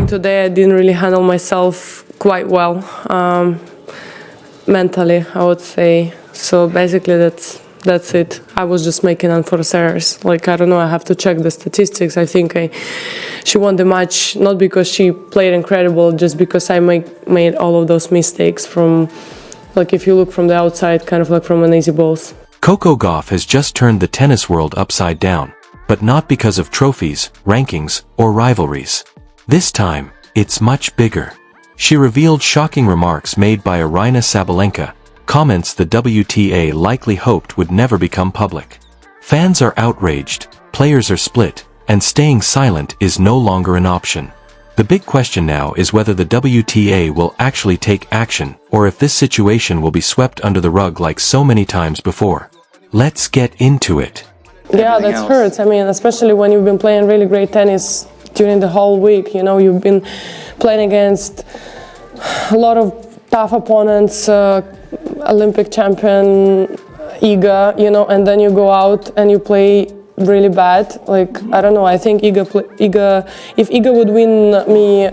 think today I didn't really handle myself quite well, mentally, I would say. So basically that's it. I was just making unforced errors. Like, I don't know, I have to check the statistics. I think she won the match not because she played incredible, just because I made all of those mistakes from, like, if you look from the outside, kind of like from an easy balls. Coco Gauff has just turned the tennis world upside down, but not because of trophies, rankings, or rivalries. This time, it's much bigger. She revealed shocking remarks made by Aryna Sabalenka, comments the WTA likely hoped would never become public. Fans are outraged, players are split, and staying silent is no longer an option. The big question now is whether the WTA will actually take action, or if this situation will be swept under the rug like so many times before. Let's get into it. Yeah, that hurts. I mean, especially when you've been playing really great tennis during the whole week. You know, you've been playing against a lot of tough opponents, Olympic champion Iga, you know, and then you go out and you play really bad. Like, I don't know, I think if Iga would win me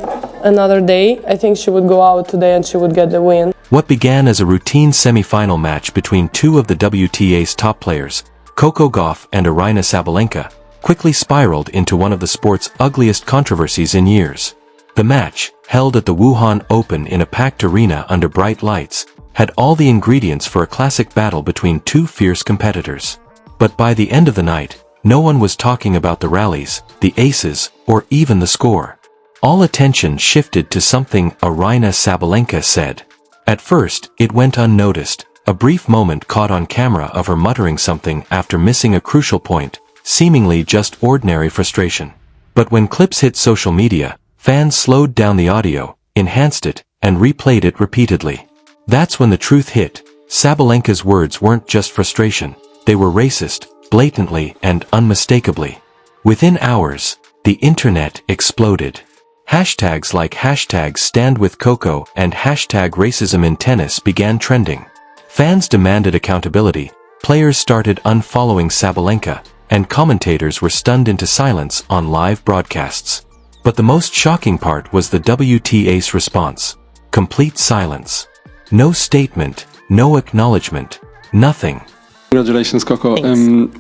another day, I think she would go out today and she would get the win. What began as a routine semi-final match between two of the WTA's top players, Coco Gauff and Aryna Sabalenka, quickly spiraled into one of the sport's ugliest controversies in years. The match, held at the Wuhan Open in a packed arena under bright lights, had all the ingredients for a classic battle between two fierce competitors. But by the end of the night, no one was talking about the rallies, the aces, or even the score. All attention shifted to something Aryna Sabalenka said. At first, it went unnoticed, a brief moment caught on camera of her muttering something after missing a crucial point, seemingly just ordinary frustration. But when clips hit social media, fans slowed down the audio, enhanced it, and replayed it repeatedly. That's when the truth hit. Sabalenka's words weren't just frustration, they were racist, blatantly and unmistakably. Within hours, the internet exploded. Hashtags like #StandWithCoco and #RacismInTennis began trending. Fans demanded accountability, players started unfollowing Sabalenka, and commentators were stunned into silence on live broadcasts. But the most shocking part was the WTA's response. Complete silence. No statement, no acknowledgement, nothing. Congratulations, Coco.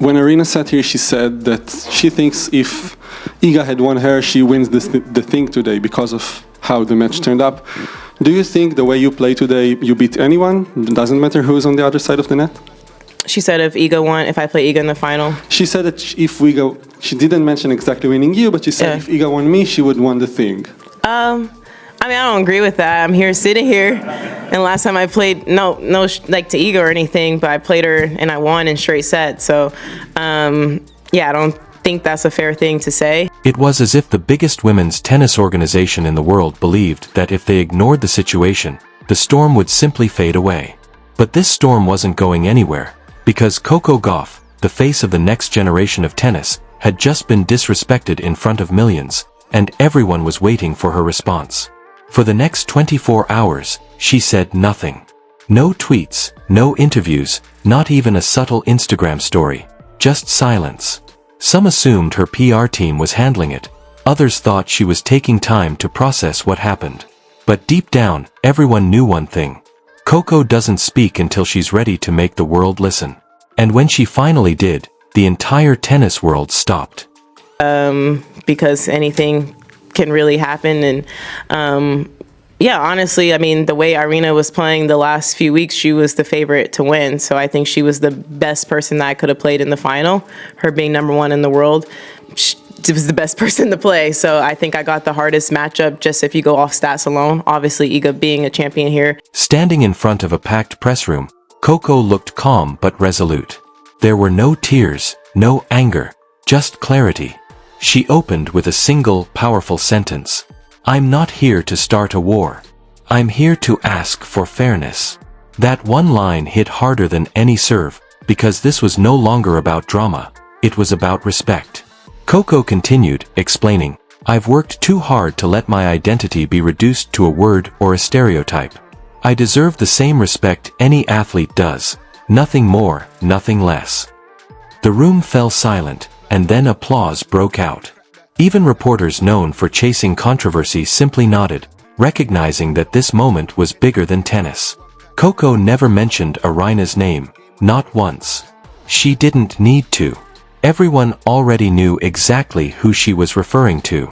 When Aryna sat here, she said that she thinks if Iga had won her, she wins the thing today because of how the match turned up. Do you think the way you play today, you beat anyone? It doesn't matter who's on the other side of the net? She said if I play Iga in the final. She said that if we go, she didn't mention exactly winning you, but she said if Iga won me, she would won the thing. I mean, I don't agree with that. I'm here sitting here, and last time I played, no, like to Iga or anything, but I played her and I won in straight sets. So, yeah, I don't think that's a fair thing to say. It was as if the biggest women's tennis organization in the world believed that if they ignored the situation, the storm would simply fade away. But this storm wasn't going anywhere, because Coco Gauff, the face of the next generation of tennis, had just been disrespected in front of millions, and everyone was waiting for her response. For the next 24 hours, she said nothing. No tweets, no interviews, not even a subtle Instagram story, just silence. Some assumed her PR team was handling it, others thought she was taking time to process what happened. But deep down, everyone knew one thing. Coco doesn't speak until she's ready to make the world listen. And when she finally did, the entire tennis world stopped. Because anything can really happen, and yeah, honestly, I mean, the way Aryna was playing the last few weeks, she was the favorite to win. So I think she was the best person that I could have played in the final. Her being #1 in the world, she was the best person to play. So I think I got the hardest matchup just if you go off stats alone. Obviously, Iga being a champion here. Standing in front of a packed press room, Coco looked calm but resolute. There were no tears, no anger, just clarity. She opened with a single, powerful sentence. "I'm not here to start a war. I'm here to ask for fairness." That one line hit harder than any serve, because this was no longer about drama, it was about respect. Coco continued, explaining, "I've worked too hard to let my identity be reduced to a word or a stereotype. I deserve the same respect any athlete does, nothing more, nothing less." The room fell silent, and then applause broke out. Even reporters known for chasing controversy simply nodded, recognizing that this moment was bigger than tennis. Coco never mentioned Aryna's name, not once. She didn't need to. Everyone already knew exactly who she was referring to.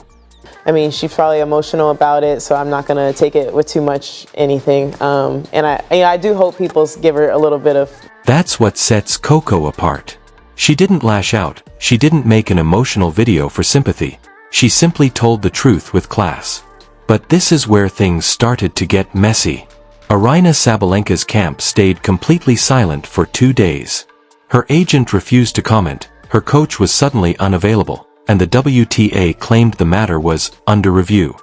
I mean, she's probably emotional about it, so I'm not gonna take it with too much anything. And I do hope people give her a little bit of. That's what sets Coco apart. She didn't lash out, she didn't make an emotional video for sympathy. She simply told the truth with class. But this is where things started to get messy. Aryna Sabalenka's camp stayed completely silent for 2 days. Her agent refused to comment, her coach was suddenly unavailable, and the WTA claimed the matter was under review.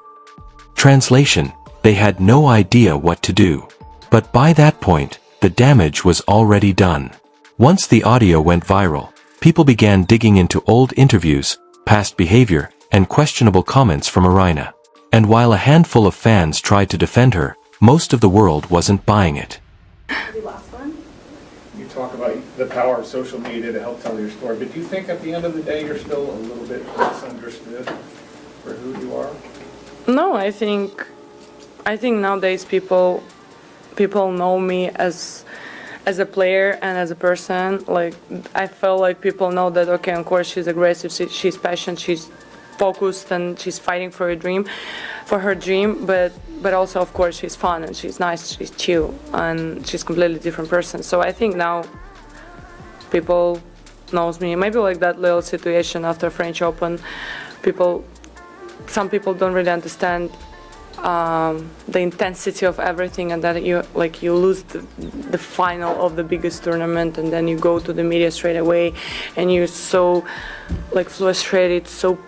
Translation: they had no idea what to do. But by that point, the damage was already done. Once the audio went viral, people began digging into old interviews, past behavior, and questionable comments from Aryna. And while a handful of fans tried to defend her, most of the world wasn't buying it. The last one. You talk about the power of social media to help tell your story, but do you think at the end of the day you're still a little bit misunderstood for who you are? No, I think nowadays people know me as a player and as a person. Like, I feel like people know that, okay, of course she's aggressive, she's passionate, she's focused, and she's fighting for her dream, but also, of course, she's fun and she's nice, she's chill, and she's a completely different person. So I think now people knows me. Maybe like that little situation after French Open, some people don't really understand the intensity of everything, and that you lose the final of the biggest tournament, and then you go to the media straight away, and you're so frustrated, so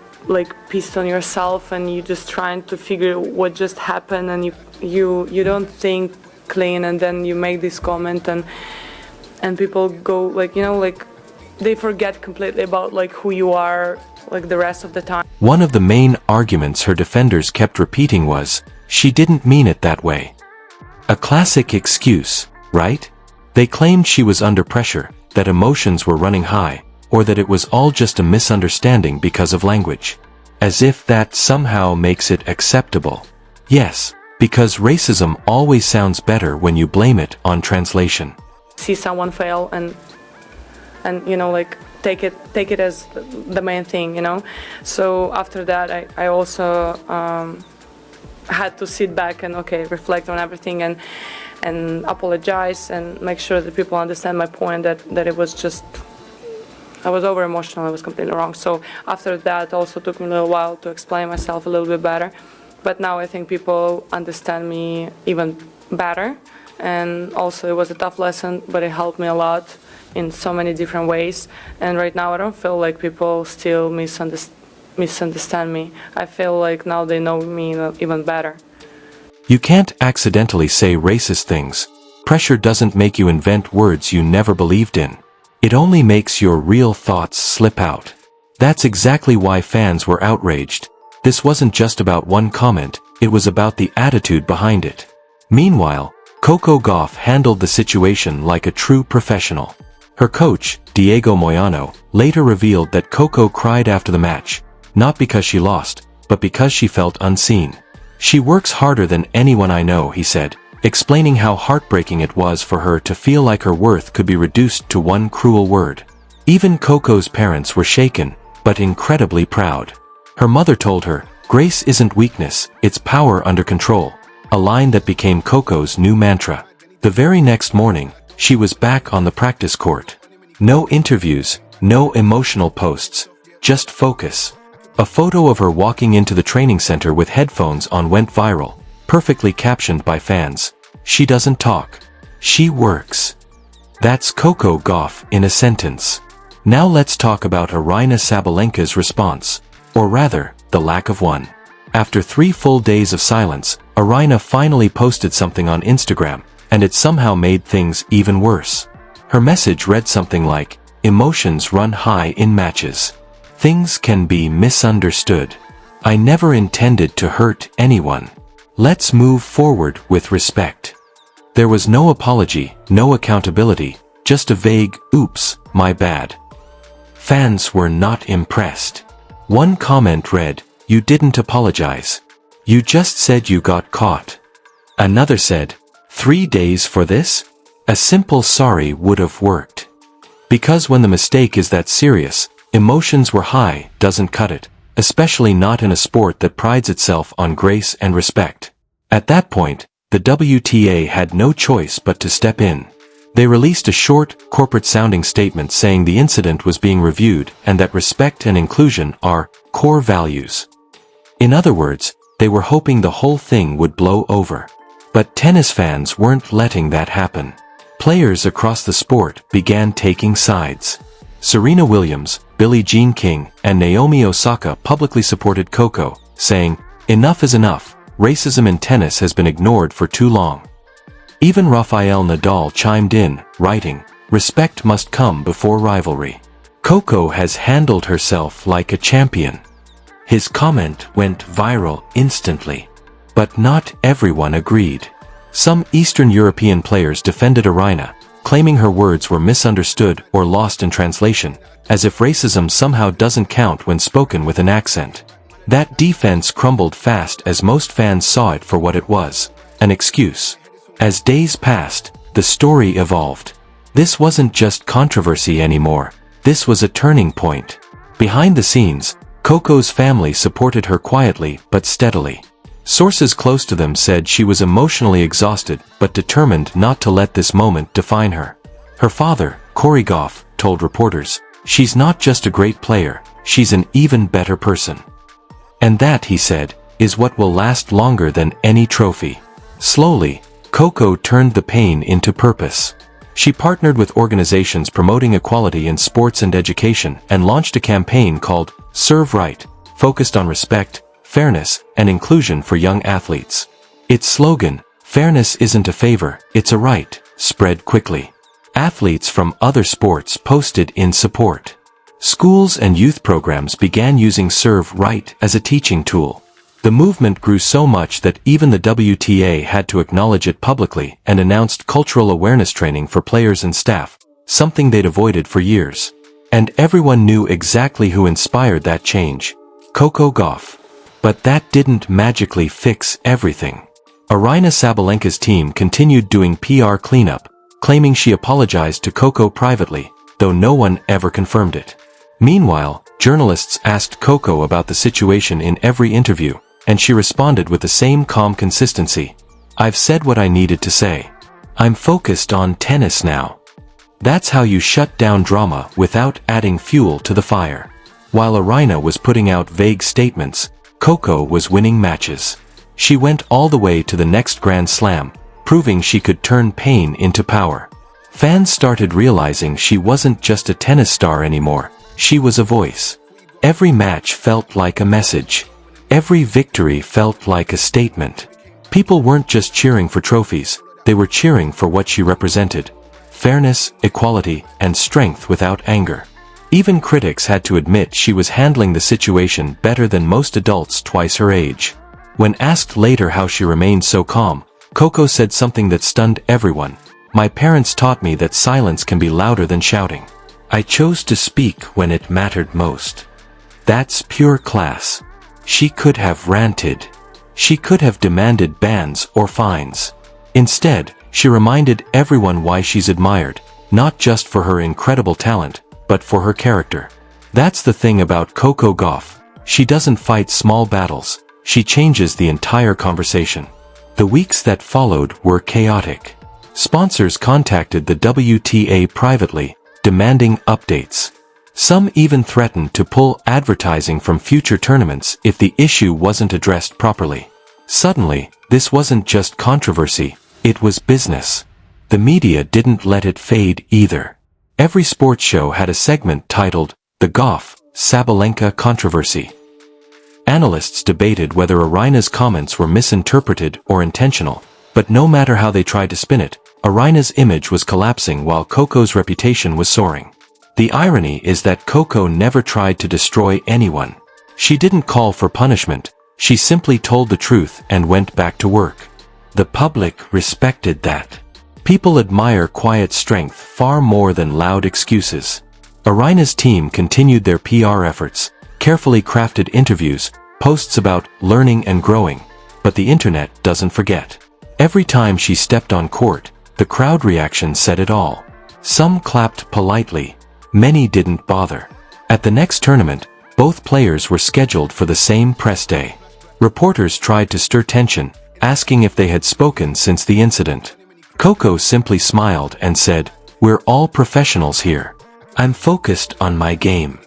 pissed on yourself, and you're just trying to figure what just happened, and you don't think clean, and then you make this comment, and people go they forget completely about who you are the rest of the time. One of the main arguments her defenders kept repeating was, she didn't mean it that way. A classic excuse, right? They claimed she was under pressure, that emotions were running high, or that it was all just a misunderstanding because of language. As if that somehow makes it acceptable. Yes, because racism always sounds better when you blame it on translation. See someone fail and take it as the main thing, So after that, I also had to sit back and reflect on everything and apologize and make sure that people understand my point, that it was just, I was over emotional, I was completely wrong. So after that also took me a little while to explain myself a little bit better. But now I think people understand me even better. And also it was a tough lesson, but it helped me a lot in so many different ways. And right now I don't feel like people still misunderstand me. I feel like now they know me even better. You can't accidentally say racist things. Pressure doesn't make you invent words you never believed in. It only makes your real thoughts slip out. That's exactly why fans were outraged. This wasn't just about one comment, it was about the attitude behind it. Meanwhile, Coco Gauff handled the situation like a true professional. Her coach, Diego Moyano, later revealed that Coco cried after the match, not because she lost, but because she felt unseen. She works harder than anyone I know, he said, explaining how heartbreaking it was for her to feel like her worth could be reduced to one cruel word. Even Coco's parents were shaken, but incredibly proud. Her mother told her, "Grace isn't weakness, it's power under control," a line that became Coco's new mantra. The very next morning, she was back on the practice court. No interviews, no emotional posts, just focus. A photo of her walking into the training center with headphones on went viral, perfectly captioned by fans. She doesn't talk. She works. That's Coco Gauff in a sentence. Now let's talk about Aryna Sabalenka's response. Or rather, the lack of one. After 3 full days of silence, Aryna finally posted something on Instagram, and it somehow made things even worse. Her message read something like, "Emotions run high in matches. Things can be misunderstood. I never intended to hurt anyone. Let's move forward with respect." There was no apology, no accountability, just a vague, "Oops, my bad." Fans were not impressed. One comment read, "You didn't apologize. You just said you got caught." Another said, "3 days for this?" A simple sorry would have worked. Because when the mistake is that serious, emotions were high doesn't cut it, especially not in a sport that prides itself on grace and respect. At that point, the WTA had no choice but to step in. They released a short, corporate-sounding statement saying the incident was being reviewed and that respect and inclusion are core values. In other words, they were hoping the whole thing would blow over. But tennis fans weren't letting that happen. Players across the sport began taking sides. Serena Williams, Billie Jean King, and Naomi Osaka publicly supported Coco, saying, "Enough is enough. Racism in tennis has been ignored for too long." Even Rafael Nadal chimed in, writing, "Respect must come before rivalry. Coco has handled herself like a champion." His comment went viral instantly. But not everyone agreed. Some Eastern European players defended Aryna, claiming her words were misunderstood or lost in translation, as if racism somehow doesn't count when spoken with an accent. That defense crumbled fast as most fans saw it for what it was, an excuse. As days passed, the story evolved. This wasn't just controversy anymore, this was a turning point. Behind the scenes, Coco's family supported her quietly but steadily. Sources close to them said she was emotionally exhausted but determined not to let this moment define her. Her father, Coco Gauff, told reporters, "She's not just a great player, she's an even better person." And that, he said, is what will last longer than any trophy. Slowly, Coco turned the pain into purpose. She partnered with organizations promoting equality in sports and education and launched a campaign called Serve Right, focused on respect, fairness, and inclusion for young athletes. Its slogan, "Fairness isn't a favor, it's a right," spread quickly. Athletes from other sports posted in support. Schools and youth programs began using Serve Right as a teaching tool. The movement grew so much that even the WTA had to acknowledge it publicly and announced cultural awareness training for players and staff, something they'd avoided for years. And everyone knew exactly who inspired that change: Coco Gauff. But that didn't magically fix everything. Aryna Sabalenka's team continued doing PR cleanup, claiming she apologized to Coco privately, though no one ever confirmed it. Meanwhile, journalists asked Coco about the situation in every interview, and she responded with the same calm consistency. "I've said what I needed to say. I'm focused on tennis now." That's how you shut down drama without adding fuel to the fire. While Aryna was putting out vague statements, Coco was winning matches. She went all the way to the next Grand Slam, proving she could turn pain into power. Fans started realizing she wasn't just a tennis star anymore, she was a voice. Every match felt like a message. Every victory felt like a statement. People weren't just cheering for trophies, they were cheering for what she represented: fairness, equality, and strength without anger. Even critics had to admit she was handling the situation better than most adults twice her age. When asked later how she remained so calm, Coco said something that stunned everyone: "My parents taught me that silence can be louder than shouting. I chose to speak when it mattered most." That's pure class. She could have ranted. She could have demanded bans or fines. Instead, she reminded everyone why she's admired, not just for her incredible talent, but for her character. That's the thing about Coco Gauff. She doesn't fight small battles, she changes the entire conversation. The weeks that followed were chaotic. Sponsors contacted the WTA privately, demanding updates. Some even threatened to pull advertising from future tournaments if the issue wasn't addressed properly. Suddenly, this wasn't just controversy, it was business. The media didn't let it fade either. Every sports show had a segment titled, "The Gauff-Sabalenka Controversy." Analysts debated whether Aryna's comments were misinterpreted or intentional, but no matter how they tried to spin it, Aryna's image was collapsing while Coco's reputation was soaring. The irony is that Coco never tried to destroy anyone. She didn't call for punishment, she simply told the truth and went back to work. The public respected that. People admire quiet strength far more than loud excuses. Aryna's team continued their PR efforts, carefully crafted interviews, posts about learning and growing. But the internet doesn't forget. Every time she stepped on court, the crowd reaction said it all. Some clapped politely. Many didn't bother. At the next tournament, both players were scheduled for the same press day. Reporters tried to stir tension, asking if they had spoken since the incident. Coco simply smiled and said, "We're all professionals here. I'm focused on my game."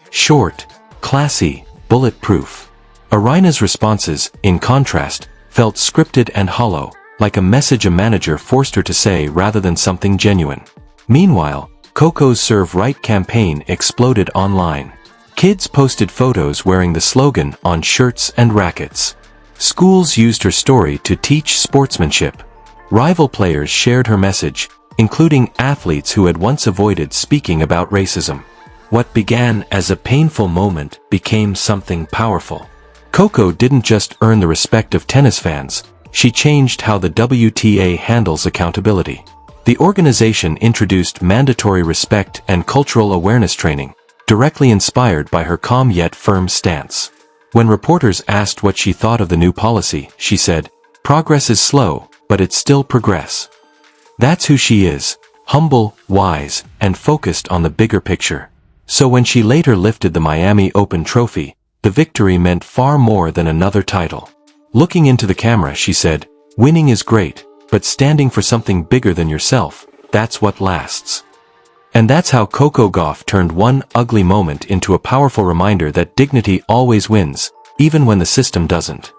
Short, classy, bulletproof. Aryna's responses, in contrast, felt scripted and hollow, like a message a manager forced her to say rather than something genuine. Meanwhile, Coco's Serve Right campaign exploded online. Kids posted photos wearing the slogan on shirts and rackets. Schools used her story to teach sportsmanship. Rival players shared her message, including athletes who had once avoided speaking about racism. What began as a painful moment became something powerful. Coco didn't just earn the respect of tennis fans, she changed how the WTA handles accountability. The organization introduced mandatory respect and cultural awareness training, directly inspired by her calm yet firm stance. When reporters asked what she thought of the new policy, she said, "Progress is slow, but it's still progress." That's who she is, humble, wise, and focused on the bigger picture. So when she later lifted the Miami Open trophy, the victory meant far more than another title. Looking into the camera, she said, "Winning is great, but standing for something bigger than yourself, that's what lasts." And that's how Coco Gauff turned one ugly moment into a powerful reminder that dignity always wins, even when the system doesn't.